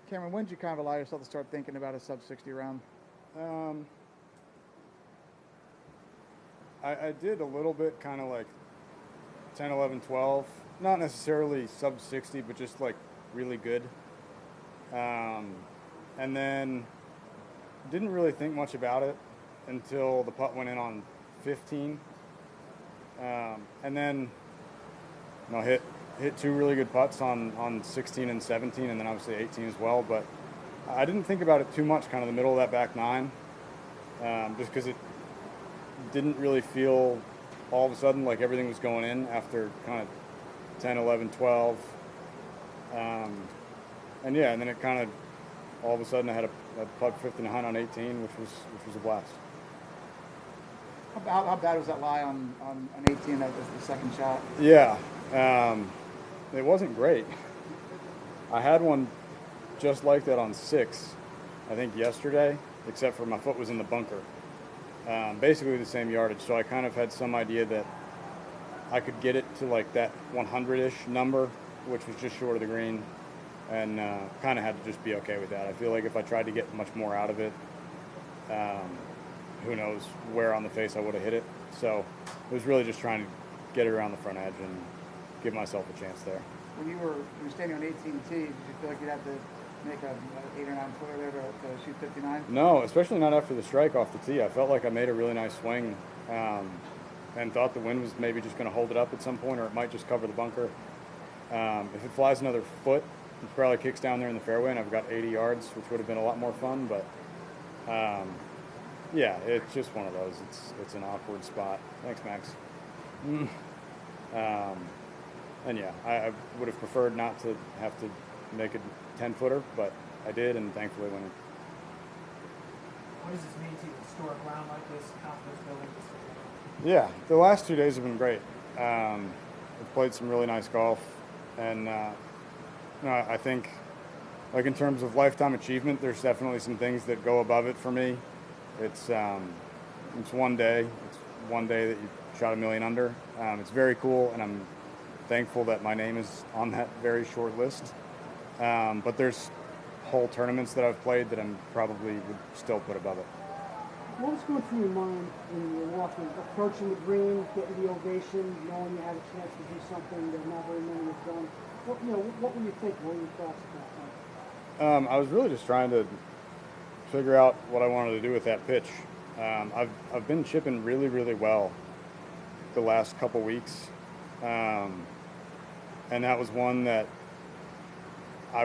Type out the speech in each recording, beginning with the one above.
Cameron, when did you kind of allow yourself to start thinking about a sub 60 round? I did a little bit, kind of like 10, 11, 12. Not necessarily sub 60, but just like really good. And then didn't really think much about it until the putt went in on 15. And then hit two really good putts on 16 and 17, and then obviously 18 as well. But I didn't think about it too much, kind of the middle of that back nine, just because it didn't really feel all of a sudden like everything was going in after kind of 10, 11, 12. And then it kind of all of a sudden I had a putt 50 and a hunt on 18, which was a blast. How bad was that lie on 18? That was the second shot. Yeah, it wasn't great. I had one just like that on 6, I think yesterday, except for my foot was in the bunker. Basically the same yardage, so I kind of had some idea that I could get it to like that 100-ish number, which was just short of the green, and kind of had to just be okay with that. I feel like if I tried to get much more out of it, who knows where on the face I would have hit it. So it was really just trying to get it around the front edge and give myself a chance there. When you were standing on 18 tee, did you feel like you'd have to make an 8 or 9 footer there to shoot 59? No, especially not after the strike off the tee. I felt like I made a really nice swing, and thought the wind was maybe just going to hold it up at some point, or it might just cover the bunker. If it flies another foot, it probably kicks down there in the fairway, and I've got 80 yards, which would have been a lot more fun. But yeah, it's just one of those. It's an awkward spot. Thanks, Max. And yeah, I would have preferred not to have to make a 10-footer, but I did, and thankfully went in. What does this mean to you? Historic round like this, confidence building? Yeah, the last 2 days have been great. I've played some really nice golf, and I think, like in terms of lifetime achievement, there's definitely some things that go above it for me. It's one day. It's one day that you shot a million under. It's very cool, and I'm thankful that my name is on that very short list. But there's whole tournaments that I've played that I'm probably would still put above it. What was going through your mind when you were walking, approaching the green, getting the ovation, knowing you had a chance to do something that not very many have done? What were you thinking? What were your thoughts at that time? I was really just trying to figure out what I wanted to do with that pitch. I've been chipping really, really well the last couple weeks, and that was one that I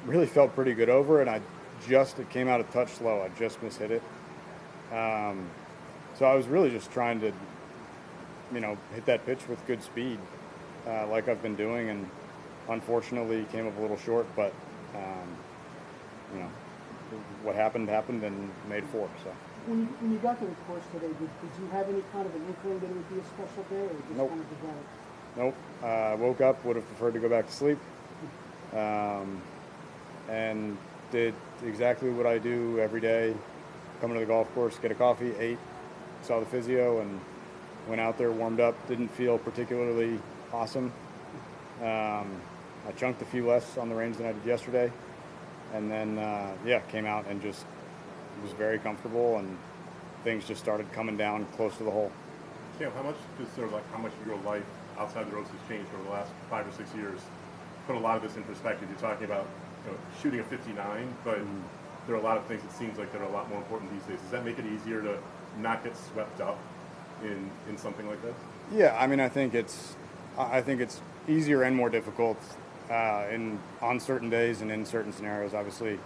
really felt pretty good over, and it came out a touch slow. I just mishit it. So I was really just trying to, hit that pitch with good speed, like I've been doing, and unfortunately came up a little short, but, what happened and made 4, so. When you got to the course today, did you have any kind of an inkling that it would be a special day, or just Nope. kind of develop? Nope. Woke up, would have preferred to go back to sleep, and did exactly what I do every day. Come to the golf course, get a coffee, ate, saw the physio, and went out there, warmed up. Didn't feel particularly awesome. I chunked a few less on the range than I did yesterday. And then, came out and just was very comfortable, and things just started coming down close to the hole. Cam, how much of your life outside the ropes has changed over the last 5 or 6 years? Put a lot of this in perspective. You're talking about shooting a 59, but there are a lot of things it seems like that are a lot more important these days. Does that make it easier to not get swept up in something like this? Yeah, I mean, I think it's easier and more difficult on certain days and in certain scenarios. Obviously,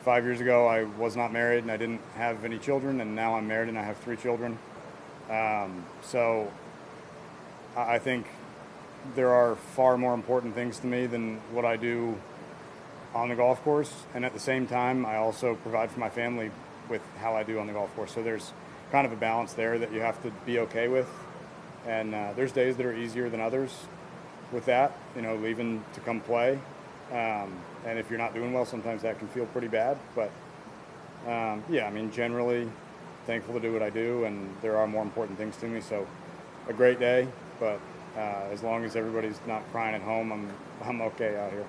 5 years ago I was not married and I didn't have any children, and now I'm married and I have 3 children. So I think there are far more important things to me than what I do on the golf course, and at the same time I also provide for my family with how I do on the golf course. So there's kind of a balance there that you have to be okay with, and there's days that are easier than others with that, leaving to come play, and if you're not doing well, sometimes that can feel pretty bad, but generally thankful to do what I do, and there are more important things to me. So a great day, but as long as everybody's not crying at home, I'm okay out here.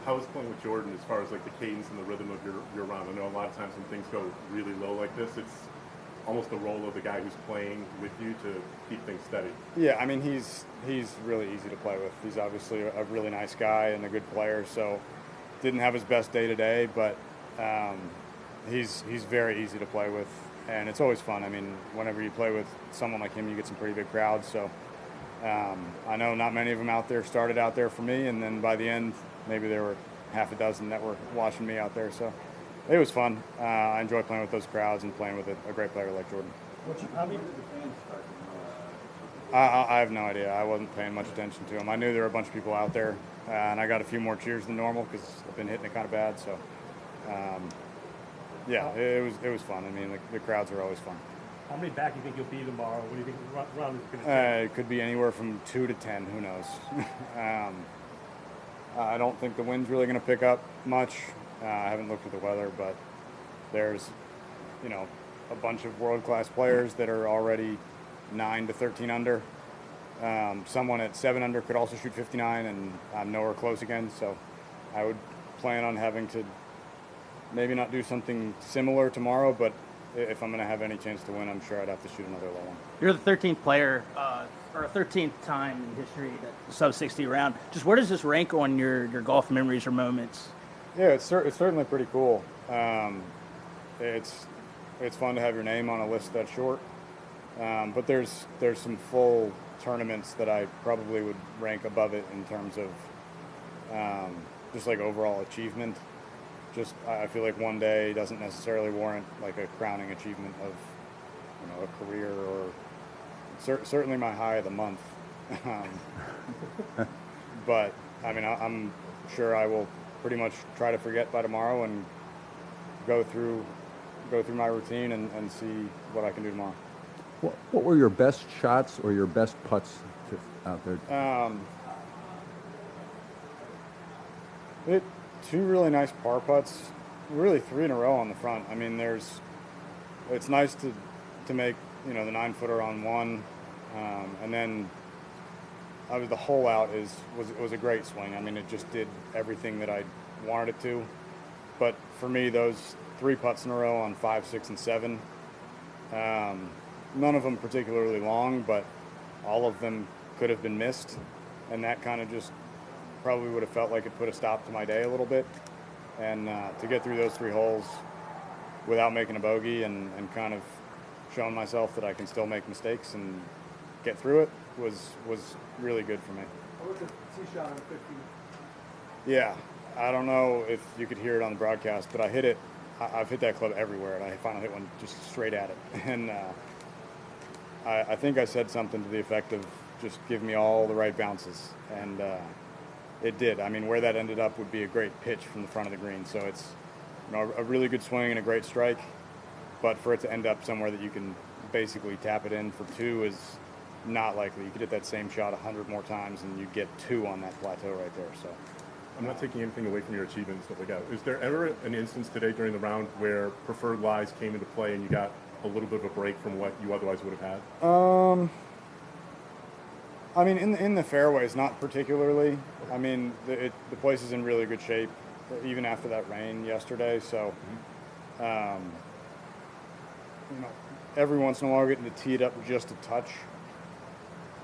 how is playing with Jordan as far as like the cadence and the rhythm of your round? I know a lot of times when things go really low like this, it's almost the role of the guy who's playing with you to keep things steady. Yeah, I mean, he's really easy to play with. He's obviously a really nice guy and a good player, so didn't have his best day today, but he's very easy to play with, and it's always fun. I mean, whenever you play with someone like him, you get some pretty big crowds, so I know not many of them out there started out there for me, and then by the end, maybe there were half a dozen that were watching me out there, so it was fun. I enjoy playing with those crowds and playing with a great player like Jordan. How many? I have no idea. I wasn't paying much attention to them. I knew there were a bunch of people out there, and I got a few more cheers than normal because I've been hitting it kind of bad. So, yeah, it was fun. I mean, the crowds are always fun. How many back do you think you'll be tomorrow? What do you think the round is going to take? It could be anywhere from 2 to 10. Who knows? I don't think the wind's really going to pick up much. I haven't looked at the weather, but there's, a bunch of world-class players that are already 9 to 13 under. Someone at 7 under could also shoot 59, and I'm nowhere close again. So I would plan on having to maybe not do something similar tomorrow, but if I'm going to have any chance to win, I'm sure I'd have to shoot another low one. You're the 13th player, or 13th time in history that sub 60 round. Just where does this rank on your golf memories or moments? Yeah, it's certainly pretty cool. It's fun to have your name on a list that short. But there's some full tournaments that I probably would rank above it in terms of just like overall achievement. Just I feel like one day doesn't necessarily warrant like a crowning achievement of a career or certainly my high of the month. But I mean I'm sure I will pretty much try to forget by tomorrow and go through my routine and see what I can do tomorrow. What were your best shots or your best putts out there? Two really nice par putts, really 3 in a row on the front. I mean, it's nice to make the 9-footer on one, and then the hole out was a great swing. I mean, it just did everything that I wanted it to. But for me, those 3 putts in a row on 5, 6, and 7. None of them particularly long, but all of them could have been missed, and that kind of just probably would have felt like it put a stop to my day a little bit. And to get through those 3 holes without making a bogey and kind of showing myself that I can still make mistakes and get through it was really good for me. How about the tee shot on 50? Yeah, I don't know if you could hear it on the broadcast, but I've hit that club everywhere, and I finally hit one just straight at it. And I think I said something to the effect of just give me all the right bounces, and it did. I mean, where that ended up would be a great pitch from the front of the green, so it's a really good swing and a great strike, but for it to end up somewhere that you can basically tap it in for 2 is not likely. You could hit that same shot 100 more times and you get 2 on that plateau right there. So I'm not taking anything away from your achievements and stuff like that. Is there ever an instance today during the round where preferred lies came into play and you got a little bit of a break from what you otherwise would have had? I mean, in the fairways, not particularly. I mean, the place is in really good shape, even after that rain yesterday. So, every once in a while, getting to tee it up just a touch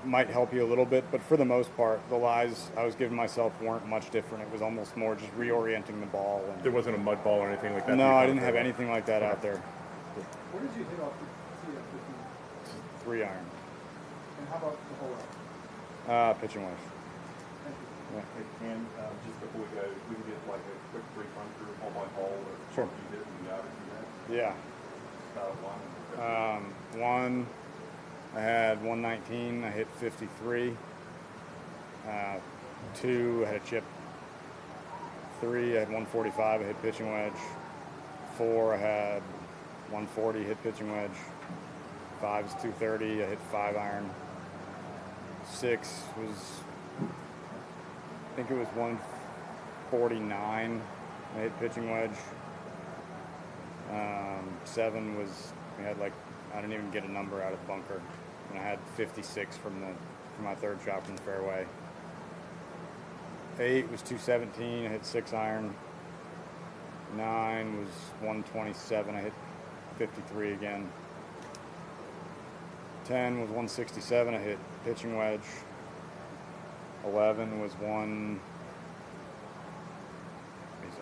might help you a little bit. But for the most part, the lies I was giving myself weren't much different. It was almost more just reorienting the ball. And There wasn't a mud ball or anything like that? no, I didn't have anything like that out there. Where did you hit off the tee at 50? 3 iron. And how about the hole out? Pitching wedge. Thank you. And just before we go, if we can get like a quick brief run through hole by hole or Sure. you did and the others you Yeah. had? One, I had 119. I hit 53. 2, I had a chip. 3, I had 145. I hit pitching wedge. 4, I had 140. Hit pitching wedge. 5 is 230. I hit 5 iron. 6 was, I think it was 149. I hit pitching wedge. 7 was, we had like, I didn't even get a number out of the bunker. And I had 56 from my 3rd shot from the fairway. 8 was 217. I hit 6 iron. 9 was 127. I hit 53 again. 10 was 167. I hit pitching wedge. 11 was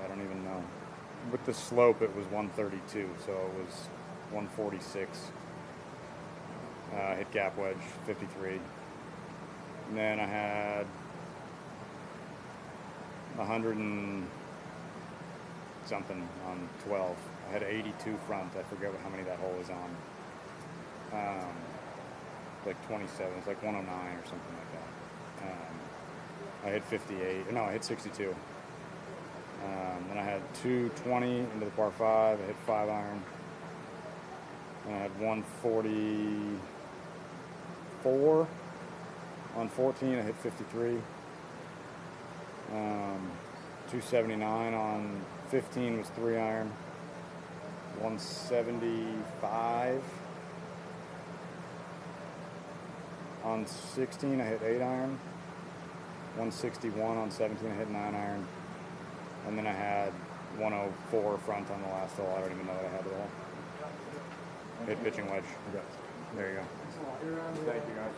I don't even know. With the slope, it was 132, so it was 146. Hit gap wedge, 53. And then I had 100 and something on 12. I had 82 front. I forget how many that hole was on. Like 27. It's like 109 or something like that. I hit 58. No, I hit 62. Then I had 220 into the par 5. I hit 5 iron. And I had 144 on 14. I hit 53. 279 on 15 was 3 iron. 175 on 16. I hit 8 iron. 161 on 17. I hit 9 iron. And then I had 104 front on the last hole. I don't even know what I had there. Hit pitching wedge. There you go. Thank you, guys.